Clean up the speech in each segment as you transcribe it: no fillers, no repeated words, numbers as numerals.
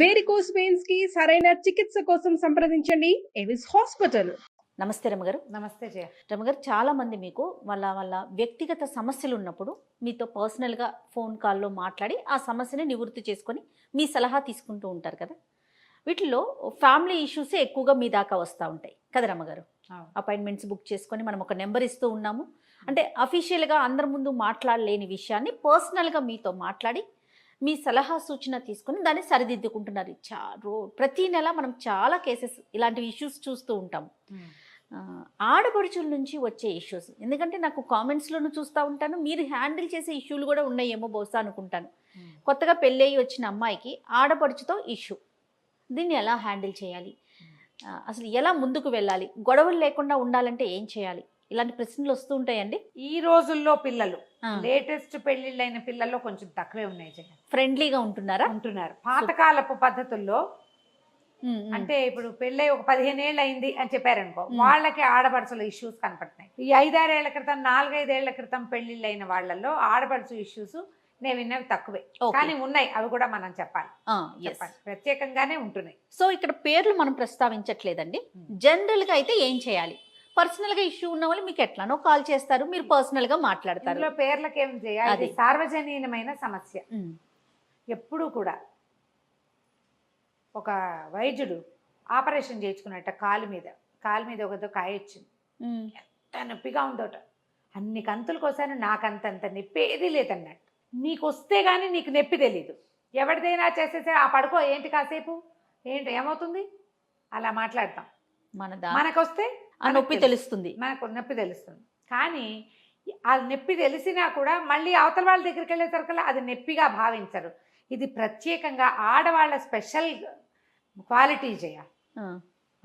Varicose veins కి సరైన చికిత్స కోసం సంప్రదించండి ఎవిస్ హాస్పిటల్. నమస్తే రమగారు. నమస్తే జయ. రమగారు, చాలా మంది మీకు వాళ్ళ వ్యక్తిగత సమస్యలు ఉన్నప్పుడు మీతో పర్సనల్గా ఫోన్ కాల్లో మాట్లాడి ఆ సమస్యని నివృత్తి చేసుకొని మీ సలహా తీసుకుంటూ ఉంటారు కదా. వీటిలో ఫ్యామిలీ ఇష్యూసే ఎక్కువగా మీ దాకా వస్తూ ఉంటాయి కదా రమగారు. అపాయింట్మెంట్స్ బుక్ చేసుకొని మనం ఒక నెంబర్ ఇస్తూ ఉన్నాము. అంటే అఫీషియల్గా అందరి ముందు మాట్లాడలేని విషయాన్ని పర్సనల్గా మీతో మాట్లాడి మీ సలహా సూచన తీసుకుని దాన్ని సరిదిద్దుకుంటున్నారు. ప్రతి నెల మనం చాలా కేసెస్ ఇలాంటి ఇష్యూస్ చూస్తూ ఉంటాం. ఆడపడుచుల నుంచి వచ్చే ఇష్యూస్, ఎందుకంటే నాకు కామెంట్స్లోనూ చూస్తూ ఉంటాను, మీరు హ్యాండిల్ చేసే ఇష్యూలు కూడా ఉన్నాయేమో బహుశా అనుకుంటాను. కొత్తగా పెళ్ళయి వచ్చిన అమ్మాయికి ఆడపడుచుతో ఇష్యూ, దీన్ని ఎలా హ్యాండిల్ చేయాలి, అసలు ఎలా ముందుకు వెళ్ళాలి, గొడవలు లేకుండా ఉండాలంటే ఏం చేయాలి, ఇలాంటి ప్రశ్నలు వస్తూ ఉంటాయండి. ఈ రోజుల్లో పిల్లలు లేటెస్ట్ పెళ్లిళ్ళైన పిల్లల్లో కొంచెం తక్కువే ఉన్నాయి జయ. ఫ్రెండ్లీగా ఉంటున్నారు. పాతకాలపు పద్ధతుల్లో అంటే ఇప్పుడు పెళ్ళై ఒక 15 ఏళ్ళు అయింది అని చెప్పారనుకో, వాళ్ళకి ఆడపడుచుల ఇష్యూస్ కనపడుతున్నాయి. ఈ 5-6 ఏళ్ల క్రితం 4-5 ఏళ్ల క్రితం పెళ్లిళ్ళైన వాళ్ళల్లో ఆడపడుచు ఇష్యూస్ నేను విన్నవి తక్కువే, కానీ ఉన్నాయి. అవి కూడా మనం చెప్పాలి, ప్రత్యేకంగానే ఉంటున్నాయి. సో ఇక్కడ పేర్లు మనం ప్రస్తావించట్లేదండి. జనరల్ గా అయితే ఏం చేయాలి, పర్సనల్ గా ఇష్యూ ఉన్న వాళ్ళు మీకు ఎట్లానో కాల్ చేస్తారు, మీరు పర్సనల్ గా మాట్లాడతారు. పేర్లకి ఏం చేయాలి, సార్వజనీయమైన సమస్య. ఎప్పుడు కూడా ఒక వైద్యుడు ఆపరేషన్ చేయించుకున్నట్ట కాలు మీద ఒక కాయ వచ్చింది, ఎంత నొప్పిగా ఉందోట. అన్ని కంతుల కోసం నాకంతంత నొప్పి ఏది లేదన్నట్టు. నీకు వస్తే కానీ నీకు నొప్పి తెలీదు, ఎవరిదైనా చేసేసే ఆ పడుకో ఏంటి కాసేపు ఏంటి ఏమవుతుంది అలా మాట్లాడతాం. మనకొస్తే ఆ నొప్పి తెలుస్తుంది, మనకు నొప్పి తెలుస్తుంది. కానీ ఆ నొప్పి తెలిసినా కూడా మళ్ళీ అవతల వాళ్ళ దగ్గరికి వెళ్ళేసరికల్లా అది నొప్పిగా భావించరు. ఇది ప్రత్యేకంగా ఆడవాళ్ళ స్పెషల్ క్వాలిటీ చేయ.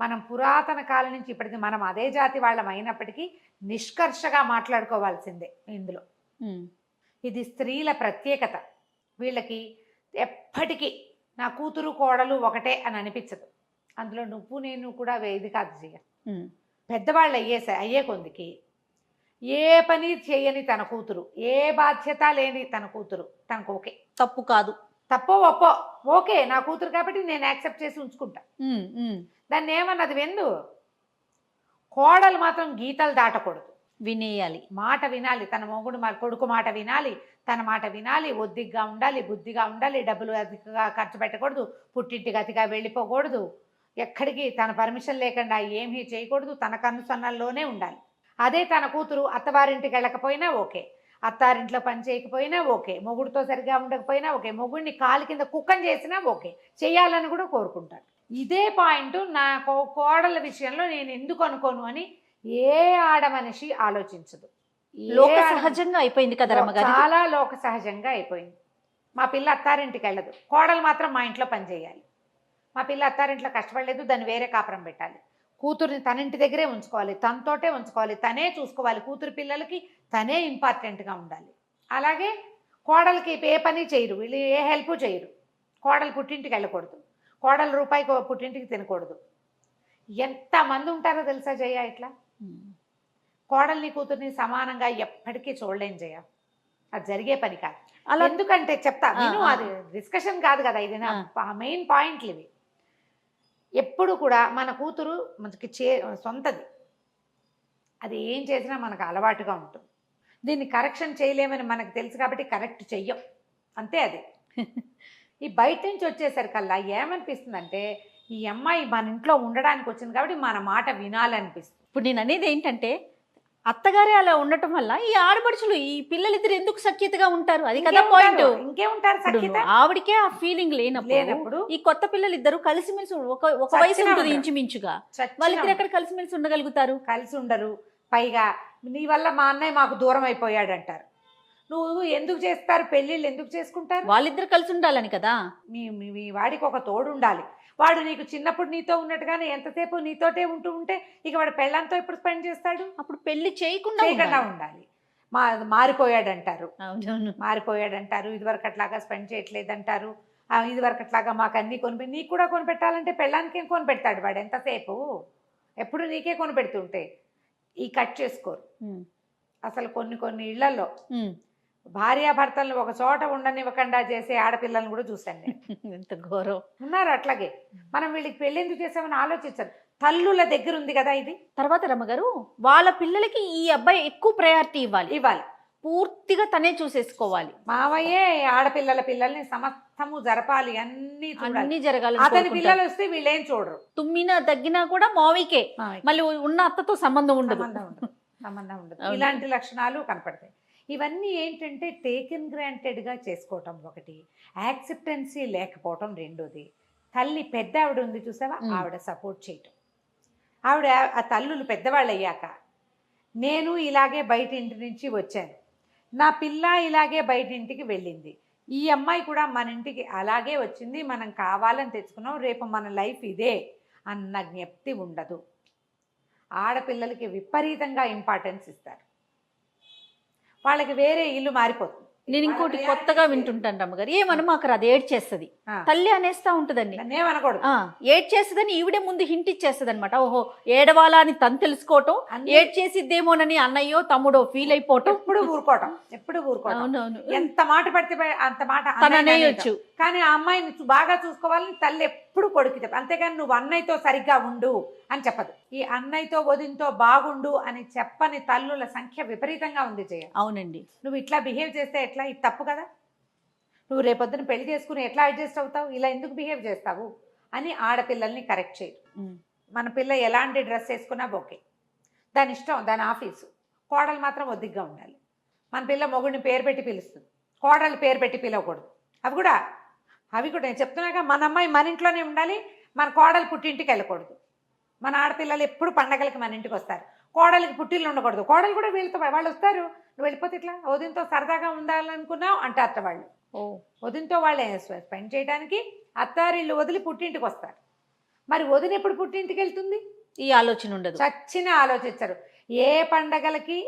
మనం పురాతన కాలం నుంచి ఇప్పటికీ మనం అదే జాతి వాళ్ళం అయినప్పటికీ నిష్కర్షగా మాట్లాడుకోవాల్సిందే ఇందులో. ఇది స్త్రీల ప్రత్యేకత. వీళ్ళకి ఎప్పటికీ నా కూతురు కోడలు ఒకటే అని అనిపించదు. అందులో నువ్వు నేను కూడా ఇది కాదు చేయ. పెద్దవాళ్ళు అయ్యే కొందికి ఏ పని చేయని తన కూతురు, ఏ బాధ్యత లేని తన కూతురు తనకు ఓకే. తప్పు కాదు, తప్పో ఒప్పో ఓకే, నా కూతురు కాబట్టి నేను యాక్సెప్ట్ చేసి ఉంచుకుంటా. దాన్ని ఏమన్నది వెందు. కోడలు మాత్రం గీతలు దాటకూడదు, వినేయాలి, మాట వినాలి. తన మొగుడు కొడుకు మాట వినాలి, తన మాట వినాలి, ఒద్దిగ్గా ఉండాలి, బుద్ధిగా ఉండాలి, డబ్బులు అధికంగా ఖర్చు పెట్టకూడదు, పుట్టింటికి అతిగా వెళ్ళిపోకూడదు, ఎక్కడికి తన పర్మిషన్ లేకుండా ఏమీ చేయకూడదు, తన కన్నుసన్నల్లోనే ఉండాలి. అదే తన కూతురు అత్తవారింటికి వెళ్ళకపోయినా ఓకే, అత్తారింట్లో పని చేయకపోయినా ఓకే, మొగుడితో సరిగా ఉండకపోయినా ఓకే, మొగుడిని కాలు కింద కుక్కని చేసినా ఓకే, చేయాలని కూడా కోరుకుంటాడు. ఇదే పాయింట్ నా కోడల విషయంలో నేను ఎందుకు అనుకోను అని ఏ ఆడ మనిషి ఆలోచించదు. లోక సహజంగా అయిపోయింది కదా, చాలా లోక సహజంగా అయిపోయింది. మా పిల్ల అత్తారింటికి వెళ్ళదు, కోడలు మాత్రం మా ఇంట్లో పని చేయాలి. మా పిల్ల అత్తారింట్లో కష్టపడలేదు, దాన్ని వేరే కాపురం పెట్టాలి. కూతుర్ని తన ఇంటి దగ్గరే ఉంచుకోవాలి, తనతోటే ఉంచుకోవాలి, తనే చూసుకోవాలి. కూతురు పిల్లలకి తనే ఇంపార్టెంట్గా ఉండాలి. అలాగే కోడలికి ఏ పని చేయరు, వీళ్ళు ఏ హెల్ప్ చేయరు. కోడలు పుట్టింటికి వెళ్ళకూడదు, కోడలు రూపాయికి పుట్టింటికి తినకూడదు. ఎంతమంది ఉంటారో తెలుసా జయ ఇట్లా. కోడల్ని కూతుర్ని సమానంగా ఎప్పటికీ చూడలేం జయ, అది జరిగే పని కాదు. అలా ఎందుకంటే చెప్తా నేను, అది డిస్కషన్ కాదు కదా, ఇది నా మెయిన్ పాయింట్లు ఇవి. ఎప్పుడు కూడా మన కూతురు మనకి సొంతది, అది ఏం చేసినా మనకు అలవాటుగా ఉంటుంది. దీన్ని కరెక్షన్ చేయలేమని మనకు తెలుసు కాబట్టి కరెక్ట్ చెయ్యం, అంతే. అది ఈ బయట నుంచి వచ్చేసరికల్లా ఏమనిపిస్తుందంటే, ఈ అమ్మాయి మన ఇంట్లో ఉండడానికి వచ్చింది కాబట్టి మన మాట వినాలనిపిస్తుంది. ఇప్పుడు నేను అనేది ఏంటంటే, అత్తగారే అలా ఉండటం వల్ల ఈ ఆడపడుచులు ఈ పిల్లలిద్దరు ఎందుకు సఖ్యతగా ఉంటారు, అది కదా పాయింట్. ఇంకేముంటారు సఖ్యత, ఆవిడకే ఆ ఫీలింగ్ లేనప్పుడు ఈ కొత్త పిల్లలు ఇద్దరు కలిసిమెలిసి ఒక వయసు ఉంటుంది ఇంచుమించుగా, వాళ్ళిద్దరు ఎక్కడ కలిసిమెలిసి ఉండగలుగుతారు? కలిసి ఉండరు. పైగా నీ వల్ల మా అన్నయ్య మాకు దూరం అయిపోయాడు అంటారు. నువ్వు ఎందుకు చేస్తారు పెళ్ళిళ్ళు, ఎందుకు చేసుకుంటారు? వాళ్ళిద్దరు కలిసి ఉండాలని కదా. మీ వాడికి ఒక తోడు ఉండాలి. వాడు నీకు చిన్నప్పుడు నీతో ఉన్నట్టుగానే ఎంతసేపు నీతోటే ఉంటే ఇక వాడు పెళ్ళంతో ఎప్పుడు స్పెండ్ చేస్తాడు? అప్పుడు పెళ్లి చేయకుండా ఉండాలి. మారిపోయాడంటారు, ఇదివరకు అట్లాగా స్పెండ్ చేయట్లేదంటారు, ఇదివరకు అట్లాగా మాకు అన్నీ నీకు కూడా కొనిపెట్టాలంటే పెళ్ళానికి ఏం కొనిపెడతాడు వాడు? ఎంతసేపు ఎప్పుడు నీకే కొనిపెడుతుంటే ఈ కట్ చేసుకోరు. అసలు కొన్ని ఇళ్లలో భార్యాభర్తలను ఒక చోట ఉండనివ్వకుండా చేసే ఆడపిల్లలను కూడా చూశాను నేను. ఎంత ఘోరం. ఉన్నారు అట్లాగే. మనం వీళ్ళకి పెళ్ళెందుకు చేసామని ఆలోచించారు. తల్లుల దగ్గర ఉంది కదా ఇది. తర్వాత రమ్మగారు వాళ్ళ పిల్లలకి ఈ అబ్బాయి ఎక్కువ ప్రయారిటీ ఇవ్వాలి, పూర్తిగా తనే చూసేసుకోవాలి. మావయ్యే ఆడపిల్లల పిల్లల్ని సమస్తము జరపాలి, అన్నీ అన్ని జరగాలి. అతని పిల్లలు వస్తే వీళ్ళేం చూడరు. తుమ్మినా దగ్గినా కూడా మావికే, మళ్ళీ ఉన్న అత్తతో సంబంధం ఉండదు. సంబంధం ఉండదు. ఇలాంటి లక్షణాలు కనపడతాయి. ఇవన్నీ ఏంటంటే టేకెన్ గ్రాంటెడ్గా చేసుకోవటం ఒకటి, యాక్సెప్టెన్సీ లేకపోవటం రెండోది. తల్లి పెద్ద ఆవిడ ఉంది చూసావా, ఆవిడ సపోర్ట్ చేయటం. ఆవిడ ఆ తల్లులు పెద్దవాళ్ళు అయ్యాక నేను ఇలాగే బయట ఇంటి నుంచి వచ్చాను, నా పిల్ల ఇలాగే బయట ఇంటికి వెళ్ళింది, ఈ అమ్మాయి కూడా మన ఇంటికి అలాగే వచ్చింది, మనం కావాలని తెచ్చుకున్నాం, రేపు మన లైఫ్ ఇదే అన్న జ్ఞప్తి ఉండదు. ఆడపిల్లలకి విపరీతంగా ఇంపార్టెన్స్ ఇస్తారు. వాళ్ళకి వేరే ఇల్లు మారిపోతుంది. నేను ఇంకోటి కొత్తగా వింటుంటాను రమ్మగారు, ఏమన్నా మాకు అది ఏడ్ చేస్తుంది, తల్లి అనేస్తా ఉంటుందండి. ఏమనకూడదు, ఏడ్ చేస్తుందని ఈవిడే ముందు హింట్ ఇచ్చేస్తుంది అనమాట. ఓహో ఏడవాలా అని తను తెలుసుకోవటం, ఏడ్ చేసిద్దేమోనని అన్నయ్యో తమ్ముడో ఫీల్ అయిపోవటం, ఎప్పుడు ఊరుకోవటం. అవునవును. ఎంత మాట పడితే అంత మాట తను అనేయొచ్చు, కానీ ఆ అమ్మాయిని బాగా చూసుకోవాలని తల్లి ఎప్పుడు కొడుకు చెప్పదు. అంతేగాని నువ్వు అన్నయ్యతో సరిగ్గా ఉండు అని చెప్పదు. ఈ అన్నయ్యతో వదినతో బాగుండు అని చెప్పని తల్లుల సంఖ్య విపరీతంగా ఉంది జయ. అవునండి. నువ్వు ఇట్లా బిహేవ్ చేస్తే ఎట్లా, ఇది తప్పు కదా, నువ్వు రేపొద్దున పెళ్లి చేసుకుని ఎట్లా అడ్జస్ట్ అవుతావు, ఇలా ఎందుకు బిహేవ్ చేస్తావు అని ఆడపిల్లల్ని కరెక్ట్ చేయరు. మన పిల్ల ఎలాంటి డ్రెస్ వేసుకున్నా ఓకే, దాని ఇష్టం, దాని ఆఫీసు. కోడలు మాత్రం ఒద్దిగ్గా ఉండాలి. మన పిల్ల మొగుడిని పేరు పెట్టి పిలుస్తుంది, కోడలు పేరు పెట్టి పిలవకూడదు. అవి కూడా నేను చెప్తున్నాక, మన అమ్మాయి మన ఇంట్లోనే ఉండాలి, మన కోడలు పుట్టింటికి వెళ్ళకూడదు. మన ఆడపిల్లలు ఎప్పుడు పండగలకి మన ఇంటికి వస్తారు, కోడలికి పుట్టిల్లు ఉండకూడదు. కోడలు కూడా వీళ్ళతో వాళ్ళు వస్తారు, నువ్వు వెళ్ళిపోతే ఇట్లా వదినతో సరదాగా ఉండాలనుకున్నావు అంటారట వాళ్ళు. వదినతో వాళ్ళే స్పెండ్ చేయడానికి అత్తారిల్లు వదిలి పుట్టింటికి వస్తారు. మరి వదిన ఎప్పుడు పుట్టింటికి వెళ్తుంది, ఈ ఆలోచన ఉండదు. చచ్చిన ఆలోచించరు. ఏ పండగలకి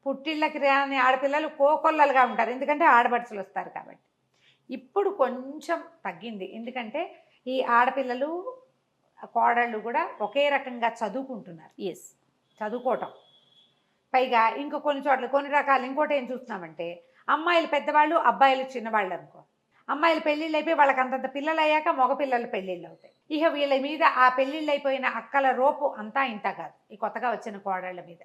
పుట్టిళ్ళకి రాని ఆడపిల్లలు కోకొల్లలుగా ఉంటారు, ఎందుకంటే ఆడపడుచులు వస్తారు కాబట్టి. ఇప్పుడు కొంచెం తగ్గింది, ఎందుకంటే ఈ ఆడపిల్లలు కోడళ్ళు కూడా ఒకే రకంగా చదువుకుంటున్నారు. చదువుకోవటం పైగా ఇంకో కొన్ని చోట్ల కొన్ని రకాలు. ఇంకోటి ఏం చూస్తున్నామంటే, అమ్మాయిలు పెద్దవాళ్ళు, అబ్బాయిలు చిన్నవాళ్ళు అనుకో. అమ్మాయిలు పెళ్ళిళ్ళు అయిపోయి వాళ్ళకి అంతంత పిల్లలు అయ్యాక మగపిల్లలు పెళ్ళిళ్ళు అవుతాయి. ఇక వీళ్ళ మీద ఆ పెళ్ళిళ్ళు అయిపోయిన అక్కల రోపు అంతా ఇంత కాదు, ఈ కొత్తగా వచ్చిన కోడళ్ళ మీద.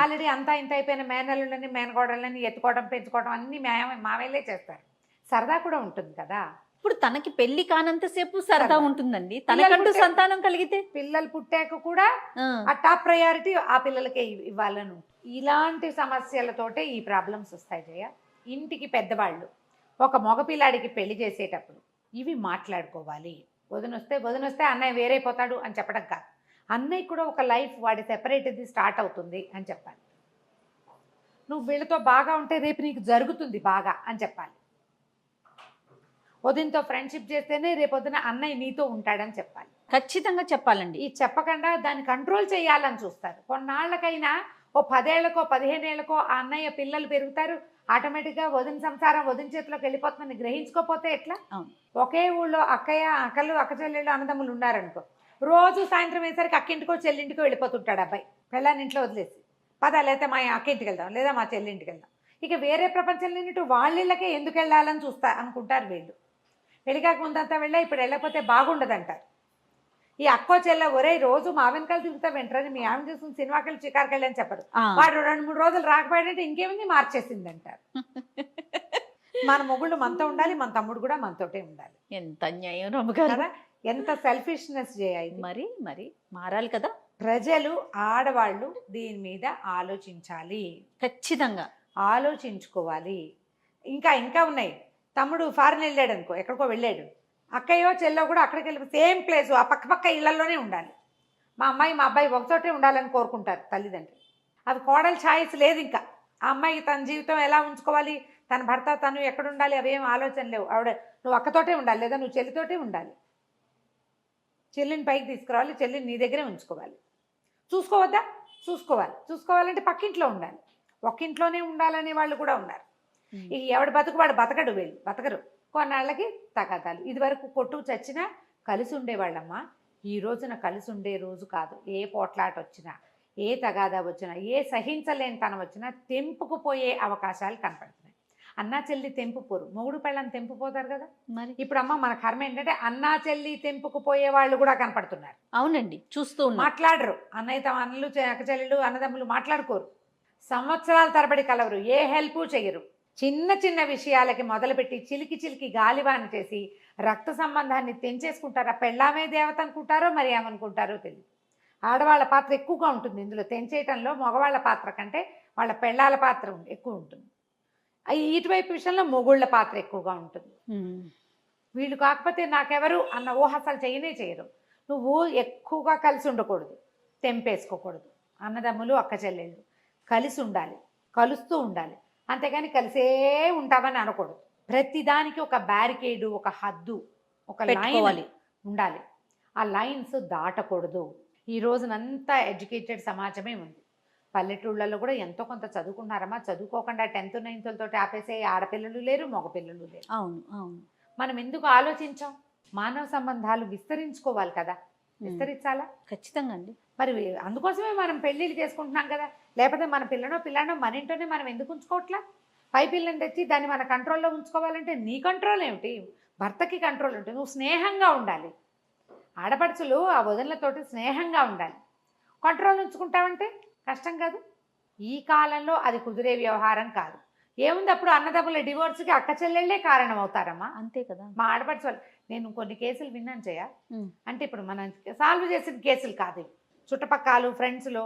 ఆల్రెడీ అంతా ఇంత అయిపోయిన మేనల్లులని మేనకోడళ్ళని ఎత్తుకోవడం పెంచుకోవడం అన్నీ మావేలే చేస్తారు. సరదా కూడా ఉంటుంది కదా. ఇప్పుడు తనకి పెళ్లి కానంతసేపు సరదా ఉంటుందండి, తనకంటూ సంతానం కలిగితే. పిల్లలు పుట్టాక కూడా ఆ టాప్ ప్రయారిటీ ఆ పిల్లలకే ఇవ్వాలను. ఇలాంటి సమస్యలతోటే ఈ ప్రాబ్లమ్స్ వస్తాయి జయ. ఇంటికి పెద్దవాళ్ళు ఒక మగపిల్లాడికి పెళ్లి చేసేటప్పుడు ఇవి మాట్లాడుకోవాలి. వదినొస్తే అన్నయ్య వేరైపోతాడు అని చెప్పడం కాదు, అన్నయ్య కూడా ఒక లైఫ్ వాడి సెపరేట్ది స్టార్ట్ అవుతుంది అని చెప్పాలి. నువ్వు వీళ్ళతో బాగా ఉంటే రేపు నీకు జరుగుతుంది బాగా అని చెప్పాలి. వదినతో ఫ్రెండ్షిప్ చేస్తేనే రేపొద్దున అన్నయ్య నీతో ఉంటాడని చెప్పాలి. ఖచ్చితంగా చెప్పాలండి. ఈ చెప్పకుండా దాన్ని కంట్రోల్ చేయాలని చూస్తారు. కొన్నాళ్ళకైనా ఓ 10 ఏళ్ళకో 15 ఏళ్ళకో ఆ అన్నయ్య పిల్లలు పెరుగుతారు, ఆటోమేటిక్గా వదిన సంసారం వదిన చేతిలోకి వెళ్ళిపోతుందని గ్రహించుకోపోతే ఎట్లా? ఒకే ఊళ్ళో అక్కలు అక్క చెల్లెళ్ళు అన్నదమ్ములు ఉన్నారనుకో, రోజు సాయంత్రం వేసరికి అక్కింటికో చెల్లింటికో వెళ్ళిపోతుంటాడు అబ్బాయి, పెళ్ళాన్ని ఇంట్లో వదిలేసి. లేకపోతే మా అక్కింటికి వెళ్దాం, లేదా మా చెల్లింటికి వెళ్దాం. ఇక వేరే ప్రపంచంలో నింటూ వాళ్ళకే ఎందుకు వెళ్ళాలని అనుకుంటారు వీళ్ళు. పెళ్ళికాక ముందంతా వెళ్ళా, ఇప్పుడు వెళ్ళకపోతే బాగుండదంటారు. ఈ అక్కో చెల్ల ఒరే రోజు మా వెనకాల తిరుగుతా వెంటనే మీ ఆమె చూసుకుని సినిమాకి వెళ్ళి చికారుకి వెళ్ళి అని చెప్పరు. వాడు 2-3 రోజులు రాకపోయాడంటే ఇంకేముంది మార్చేసింది అంటారు. మన మొగుళ్ళు మనతో ఉండాలి, మన తమ్ముడు కూడా మనతోటే ఉండాలి. ఎంత అన్యాయం కదా, ఎంత సెల్ఫిష్నెస్ చేయాలి. మరి మారాలి కదా. ప్రజలు ఆడవాళ్ళు దీని మీద ఆలోచించాలి, ఖచ్చితంగా ఆలోచించుకోవాలి. ఇంకా ఉన్నాయి. తమ్ముడు ఫారెన్ వెళ్ళాడు అనుకో, ఎక్కడికో వెళ్ళాడు, అక్కయ్యో చెల్లో కూడా అక్కడికి వెళ్ళి సేమ్ ప్లేసు ఆ పక్క ఇళ్లలోనే ఉండాలి. మా అమ్మాయి మా అబ్బాయి ఒకచోటే ఉండాలని కోరుకుంటారు తల్లిదండ్రులు. అది కోడలు ఛాయిస్ లేదు. ఇంకా ఆ అమ్మాయికి తన జీవితం ఎలా ఉంచుకోవాలి, తన భర్త తను ఎక్కడ ఉండాలి, అవేం ఆలోచన లేవు. ఆవిడ నువ్వు అక్కతోటే ఉండాలి, లేదా నువ్వు చెల్లితోటే ఉండాలి. చెల్లిని పైకి తీసుకురావాలి, చెల్లిని నీ దగ్గరే ఉంచుకోవాలి. చూసుకోవద్దా? చూసుకోవాలంటే పక్కింట్లో ఉండాలి. ఒక్కింట్లోనే ఉండాలనే వాళ్ళు కూడా ఉన్నారు. ఇక ఎవడు బతుకు వాడు బతకడు, వీళ్ళు బతకరు. కొన్నాళ్ళకి తగాదాలు. ఇదివరకు కొట్టు చచ్చినా కలిసి ఉండేవాళ్ళమ్మా. ఈ రోజున కలిసి ఉండే రోజు కాదు. ఏ పోట్లాట వచ్చినా, ఏ తగాదా వచ్చినా, ఏ సహించలేని తనం వచ్చినా తెంపుకుపోయే అవకాశాలు కనపడుతున్నాయి. అన్నా చెల్లి తెంపుపోరు, మొగుడు పెళ్ళని తెంపుపోతారు కదా. మరి ఇప్పుడు అమ్మ మన కర్మ ఏంటంటే అన్నా చెల్లి తెంపుకు పోయే వాళ్ళు కూడా కనపడుతున్నారు. అవునండి, చూస్తూ ఉన్నాం. మాట్లాడరు, అన్నయ్య తమ అన్నలు అక్కచెల్లెలు అన్నదమ్ములు మాట్లాడుకోరు, సంవత్సరాల తరబడి కలవరు, ఏ హెల్ప్ చెయ్యరు. చిన్న చిన్న విషయాలకి మొదలుపెట్టి చిలికి చిలికి గాలివాన చేసి రక్త సంబంధాన్ని తెంచేసుకుంటారు. ఆ పెళ్ళామే దేవత అనుకుంటారో మరి ఏమనుకుంటారో తెలియదు. ఆడవాళ్ళ పాత్ర ఎక్కువగా ఉంటుంది ఇందులో, తెంచేయటంలో మగవాళ్ళ పాత్ర కంటే వాళ్ళ పెళ్ళాల పాత్ర ఎక్కువ ఉంటుంది. ఇటువైపు విషయంలో మొగుళ్ళ పాత్ర ఎక్కువగా ఉంటుంది. వీళ్ళు కాకపోతే నాకెవరు అన్న ఊహ అసలు చేయనే చేయరు. నువ్వు ఎక్కువగా కలిసి ఉండకూడదు, తెంపేసుకోకూడదు. అన్నదమ్ములు అక్క చెల్లెళ్ళు కలిసి ఉండాలి, కలుస్తూ ఉండాలి, అంతేగాని కలిసే ఉంటామని అనకూడదు. ప్రతిదానికి ఒక బ్యారికేడు, ఒక హద్దు, ఒక లైన్ ఉండాలి. ఆ లైన్స్ దాటకూడదు. ఈ రోజునంతా ఎడ్యుకేటెడ్ సమాజమే ఉంది. పల్లెటూళ్ళలో కూడా ఎంతో కొంత చదువుకున్నారమ్మా. చదువుకోకుండా 10th 9th తోటి ఆపేసే ఆడపిల్లలు లేరు, మగపిల్లలు లేరు. అవును అవును. మనం ఎందుకు ఆలోచించాం? మానవ సంబంధాలు విస్తరించుకోవాలి కదా, విస్తరించాలా? ఖచ్చితంగా అండి. మరి అందుకోసమే మనం పెళ్ళిళ్ళు చేసుకుంటున్నాం కదా. లేకపోతే మన పిల్లనో మన ఇంట్లోనే మనం ఎందుకు ఉంచుకోవట్లా? పై పిల్లని తెచ్చి దాన్ని మన కంట్రోల్లో ఉంచుకోవాలంటే నీ కంట్రోల్ ఏమిటి? భర్తకి కంట్రోల్ ఉంటుంది. నువ్వు స్నేహంగా ఉండాలి. ఆడపడుచులు ఆ వదినలతోటి స్నేహంగా ఉండాలి. కంట్రోల్ ఉంచుకుంటావంటే కష్టం కాదు. ఈ కాలంలో అది కుదిరే వ్యవహారం కాదు. ఏముంది, అప్పుడు అన్నదమ్ముల డివోర్స్కి అక్క చెల్లెళ్ళే కారణం అవుతారమ్మా. అంతే కదా. మా ఆడపడుచు వాళ్ళు, నేను కొన్ని కేసులు విన్నాను చేయ. అంటే ఇప్పుడు మనం సాల్వ్ చేసిన కేసులు కాదు, చుట్టుపక్కల ఫ్రెండ్స్లో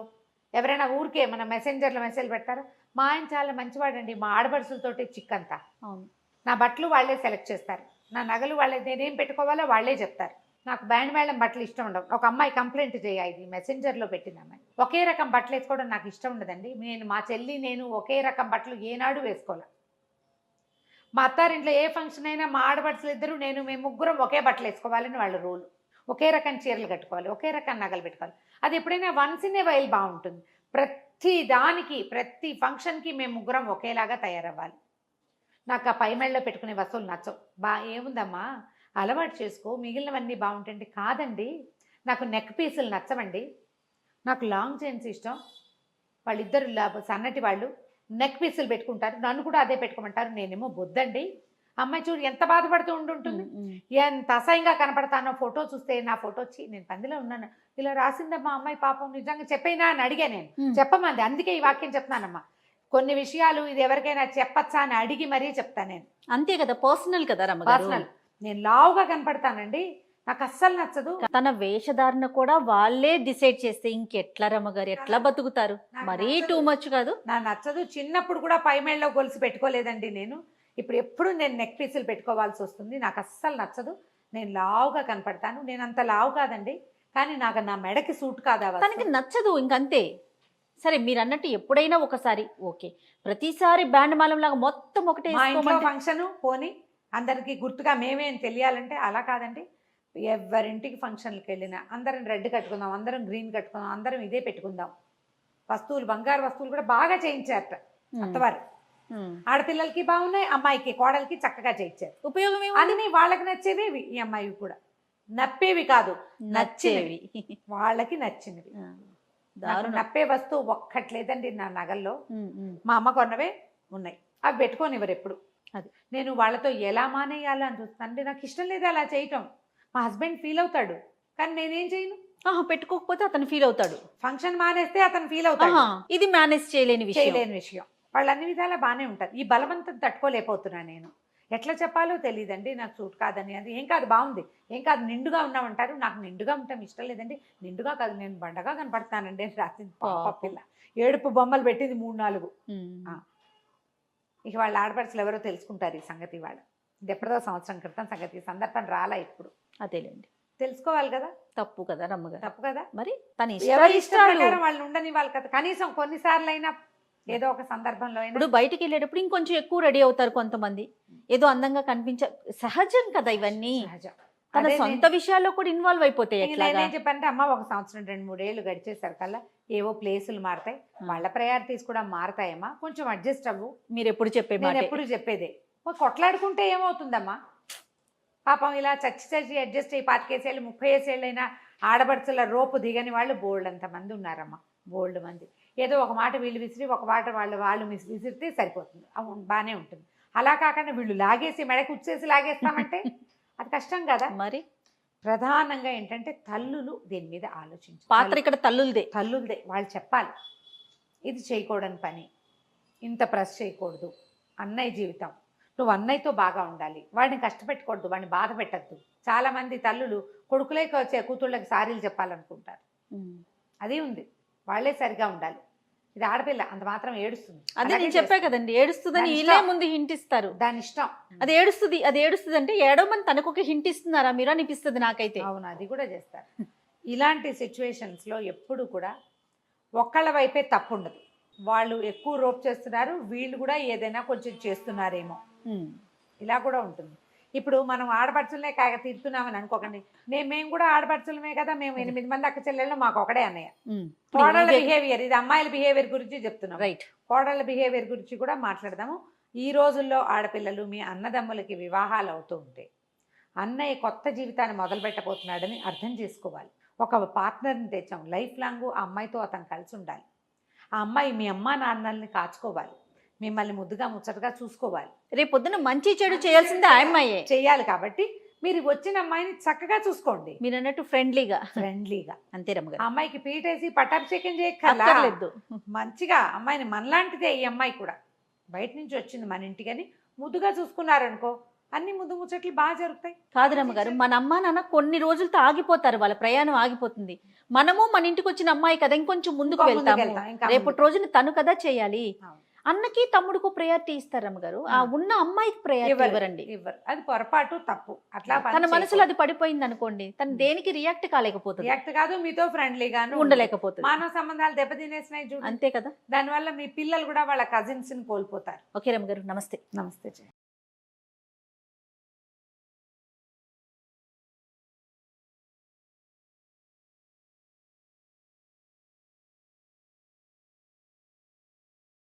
ఎవరైనా ఊరికే మన మెసెంజర్లో మెసేజ్ పెడతారు, మా ఆయన చాలా మంచివాడండి, మా ఆడపడుచులతోటి చిక్కంతా. అవును. నా బట్టలు వాళ్ళే సెలెక్ట్ చేస్తారు, నా నగలు వాళ్ళే, నేనేం పెట్టుకోవాలో వాళ్ళే చెప్తారు. నాకు బ్యాండ్ మేళం బట్టలు ఇష్టం ఉండవు. ఒక అమ్మాయి కంప్లైంట్ ఇది మెసెంజర్లో పెట్టిన అమ్మాయి, ఒకే రకం బట్టలు వేసుకోవడం నాకు ఇష్టం ఉండదండి. మా చెల్లి నేను ఒకే రకం బట్టలు ఏనాడు వేసుకోవాలి. మా అత్తారింట్లో ఏ ఫంక్షన్ అయినా మా ఆడపడుచులు ఇద్దరు మేము ముగ్గురం ఒకే బట్టలు వేసుకోవాలని వాళ్ళ రూల్. ఒకే రకం చీరలు కట్టుకోవాలి, ఒకే రకం నగలు పెట్టుకోవాలి. అది ఎప్పుడైనా వన్స్ ఇన్ ఏ వైల్ బాగుంటుంది. ప్రతి దానికి, ప్రతి ఫంక్షన్కి మేము ముగ్గురం ఒకేలాగా తయారవ్వాలి. నాకు ఆ పై మెళ్ళలో పెట్టుకునే వస్తువులు నచ్చవు. ఏముందమ్మా, అలవాటు చేసుకో, మిగిలినవన్నీ బాగుంటుంది. కాదండి, నాకు నెక్ పీసులు నచ్చవండి, నాకు లాంగ్ చైన్స్ ఇష్టం. వాళ్ళిద్దరు సన్నటి వాళ్ళు నెక్ పీసులు పెట్టుకుంటారు, నన్ను కూడా అదే పెట్టుకోమంటారు. నేనేమో బొద్దండి. అమ్మాయి చూడు ఎంత బాధపడుతూ ఉంటుంది, ఎంత అసహ్యంగా కనపడతానో. ఫోటో చూస్తే నా ఫోటో వచ్చి నేను పందిలో ఉన్నాను, ఇలా రాసిందమ్మా అమ్మాయి, పాపం నిజంగా చెప్పైనా అని అడిగా నేను. చెప్పమంది, అందుకే ఈ వాక్యం చెప్తున్నానమ్మా. కొన్ని విషయాలు ఇది ఎవరికైనా చెప్పచ్చా అని అడిగి మరీ చెప్తాను నేను. అంతే కదా, పర్సనల్ కదా రమ్మగారు. పర్సనల్. నేను లావుగా కనపడతానండి, నాకు అస్సలు నచ్చదు. తన వేషధారణ కూడా వాళ్ళే డిసైడ్ చేస్తే ఇంకెట్లా రమ్మగారు, ఎట్లా బతుకుతారు? మరీ టూ మచ్ కాదు. నాకు నచ్చదు. చిన్నప్పుడు కూడా పై మేళ్ళలో గొలుసు పెట్టుకోలేదండి నేను. ఇప్పుడు ఎప్పుడు నేను నెక్ పీసులు పెట్టుకోవాల్సి వస్తుంది. నాకు అస్సలు నచ్చదు. నేను లావుగా కనపడతాను. నేను అంత లావు కాదండి, కానీ నాకు నా మెడకి సూట్ కాదా, తనకి నచ్చదు, ఇంకంతే. సరే, మీరు అన్నట్టు ఎప్పుడైనా ఒకసారి ఓకే, ప్రతిసారి బ్యాండ్ మాలం లాగా మొత్తం ఒకటే ఫంక్షన్ పోని అందరికి గుర్తుగా మేమేం తెలియాలంటే అలా కాదండి. ఎవరింటికి ఫంక్షన్లకు వెళ్ళినా అందరం రెడ్ కట్టుకుందాం, అందరం గ్రీన్ కట్టుకుందాం, అందరం ఇదే పెట్టుకుందాం. వస్తువులు, బంగారు వస్తువులు కూడా బాగా చేయించారట అత్తవారు. ఆడపిల్లలకి బాగున్నాయి, అమ్మాయికి కోడలికి చక్కగా చేయించారు. ఉపయోగం అన్ని వాళ్ళకి నచ్చేవి, ఈ అమ్మాయి కూడా నప్పేవి కాదు, నచ్చేవి, వాళ్ళకి నచ్చినవి. నప్పే వస్తువు ఒక్కట్లేదండి నా నగల్లో. మా అమ్మ కొన్నవే ఉన్నాయి, అవి పెట్టుకోనివ్వరు ఎప్పుడు. అది నేను వాళ్ళతో ఎలా మానేయాలో అని చూస్తాను. అంటే నాకు ఇష్టం లేదు అలా చేయటం. మా హస్బెండ్ ఫీల్ అవుతాడు, కానీ నేనేం చేయను. పెట్టుకోకపోతే అతను ఫీల్ అవుతాడు. ఫంక్షన్ మానేస్తే అతను ఫీల్ అవుతాడు. ఇది మేనేజ్ చేయలేని విషయం. వాళ్ళు అన్ని విధాలా బాగానే ఉంటారు. ఈ బలవంతం తట్టుకోలేకపోతున్నా నేను. ఎట్లా చెప్పాలో తెలియదండి. నాకు సూట్ కాదని. అది ఏం కాదు, బాగుంది, ఏం కాదు, నిండుగా ఉన్నామంటారు. నాకు నిండుగా ఉంటాం ఇష్టం లేదండి. నిండుగా కాదు, నేను బండగా కనపడతానండి అని రాసింది పిల్ల. ఏడుపు బొమ్మలు పెట్టింది 3-4. ఇక వాళ్ళ ఆడపడుచులు ఎవరో తెలుసుకుంటారు ఈ సంగతి. వాళ్ళు ఇది ఎప్పుడో సంవత్సరం క్రితం సంగతి, సందర్భం రాలా ఇప్పుడు. అదేలేండి, తెలుసుకోవాలి కదా. తప్పు కదా రమ్మగారు, తప్పు కదా. మరి తన ఇష్టం వాళ్ళు ఉండని వాళ్ళు కదా. కనీసం కొన్నిసార్లు అయినా ఏదో ఒక సందర్భంలో ఇప్పుడు బయటికి వెళ్ళేటప్పుడు ఇంకొంచెం ఎక్కువ రెడీ అవుతారు కొంతమంది, ఏదో అందంగా సహజం కదా ఇవన్నీ. తన సొంత విషయాల్లో కూడా ఇన్వాల్వ్ అయిపోతాయి. నేనేం చెప్పంటే, అమ్మ ఒక సంవత్సరం 2-3 ఏళ్ళు గడిచేసారు కల్లా ఏవో ప్లేసులు మారుతాయి, వాళ్ళ ప్రయారిటీస్ కూడా మారుతాయమ్మా, కొంచెం అడ్జస్ట్ అవ్వు. మీరు ఎప్పుడు ఎప్పుడు చెప్పేదే. కొట్లాడుకుంటే ఏమవుతుందమ్మా, పాపం ఇలా చచ్చి అడ్జస్ట్ అయ్యి 25 ఏళ్ళు 30 ఏళ్ళైనా ఆడపడుచుల రోపు దిగని వాళ్ళు బోల్డ్ అంతమంది ఉన్నారమ్మా, బోల్డ్ మంది. ఏదో ఒక మాట వీళ్ళు విసిరి, ఒక మాట వాళ్ళు విసిరితే సరిపోతుంది, బాగానే ఉంటుంది. అలా కాకుండా వీళ్ళు లాగేసి మెడకు ఉచ్చేసి లాగేస్తామంటే అది కష్టం కదా. మరి ప్రధానంగా ఏంటంటే తల్లులు దీని మీద ఆలోచించాలి. పాత్ర ఇక్కడ తల్లులదే. తల్లులదే. వాళ్ళు చెప్పాలి ఇది చేయకూడని పని, ఇంత ప్రెస్ చేయకూడదు, అన్నయ్య జీవితం, నువ్వు అన్నయ్యతో బాగా ఉండాలి, వాడిని కష్టపెట్టకూడదు, వాడిని బాధ పెట్టద్దు. చాలామంది తల్లులు కొడుకులేకి వచ్చే కూతుళ్ళకి సారీలు చెప్పాలనుకుంటారు. అది ఉంది, వాళ్ళే సరిగా ఉండాలి. ఇది ఆడపిల్ల అంత మాత్రం ఏడుస్తుంది. అదే నేను చెప్పా కదండి, ఏడుస్తుందని వీళ్ళే ముందు హింట్ ఇస్తారు. దాని ఇష్టం. అది ఏడుస్తుంది అంటే ఏడవమని తనకు ఒక హింట్ ఇస్తున్నారా మీరు అనిపిస్తుంది నాకైతే. అవును, అది కూడా చేస్తారు. ఇలాంటి సిచ్యువేషన్స్లో ఎప్పుడు కూడా ఒక్కళ్ళ వైపే తప్పు ఉండదు. వాళ్ళు ఎక్కువ రోప్ చేస్తున్నారు, వీళ్ళు కూడా ఏదైనా కొంచెం చేస్తున్నారేమో, ఇలా కూడా ఉంటుంది. ఇప్పుడు మనం ఆడపడుచులనే కాక తీరుతున్నామని అనుకోకండి. మేము కూడా ఆడపడుచులమే కదా, మేము 8 మంది అక్క చెల్లెళ్ళు, మాకు ఒకడే అన్నయ్య. కోడళ్ళ బిహేవియర్, ఇది అమ్మాయిల బిహేవియర్ గురించి చెప్తున్నాం. రైట్. కోడళ్ళ బిహేవియర్ గురించి కూడా మాట్లాడదాము. ఈ రోజుల్లో ఆడపిల్లలు మీ అన్నదమ్ములకి వివాహాలు అవుతూ ఉంటే అన్నయ్య కొత్త జీవితాన్ని మొదలు పెట్టబోతున్నాడని అర్థం చేసుకోవాలి. ఒక పార్ట్నర్ని తెచ్చాం, లైఫ్ లాంగ్ ఆ అమ్మాయితో అతను కలిసి ఉండాలి. ఆ అమ్మాయి మీ అమ్మా నాన్నల్ని కాచుకోవాలి, మిమ్మల్ని ముద్దుగా ముచ్చటగా చూసుకోవాలి. రేపు పొద్దున మంచి చెడు చేయాల్సిందే ఆ అమ్మాయే చేయాలి. కాబట్టి మీరు వచ్చిన అమ్మాయిని చక్కగా చూసుకోండి, మీరు అన్నట్టు ఫ్రెండ్లీగా. అంతే రమ్మగారు. అమ్మాయికి పీటేసి పట్టాభిషేకం చేయక్కర్లేదు. మంచిగా అమ్మాయిని మనలాంటిదే ఈ అమ్మాయి కూడా, బయట నుంచి వచ్చింది మన ఇంటికని ముద్దుగా చూసుకున్నారనుకో, అన్ని ముద్దు ముచ్చట్లు బాగా జరుగుతాయి. కాదు రమ్మగారు, మన అమ్మ నాన్న కొన్ని రోజులతో ఆగిపోతారు, వాళ్ళ ప్రయాణం ఆగిపోతుంది. మనము మన ఇంటికి వచ్చిన అమ్మాయి కదా, ఇంకొంచెం ముందుకు వెళ్తాము. రేపటి రోజున తను కదా చేయాలి. అన్నకి తమ్ముడుకు ప్రయారిటీ ఇస్తారు రమ్మగారు, ఆ ఉన్న అమ్మాయికి ప్రయారిటీ ఇవ్వరండి. అది పొరపాటు, తప్పు. అట్లా తన మనసులో అది పడిపోయింది అనుకోండి, తను దేనికి రియాక్ట్ కాలేకపోతుంది. రియాక్ట్ కాదు, మీతో ఫ్రెండ్లీగాను ఉండలేకపోతుంది. మానవ సంబంధాలు దెబ్బతినేసినాయి చూడు. అంతే కదా. దానివల్ల మీ పిల్లలు కూడా వాళ్ళ కజిన్స్ ని కోల్పోతారు. ఓకే రమ్మగారు, నమస్తే. నమస్తే.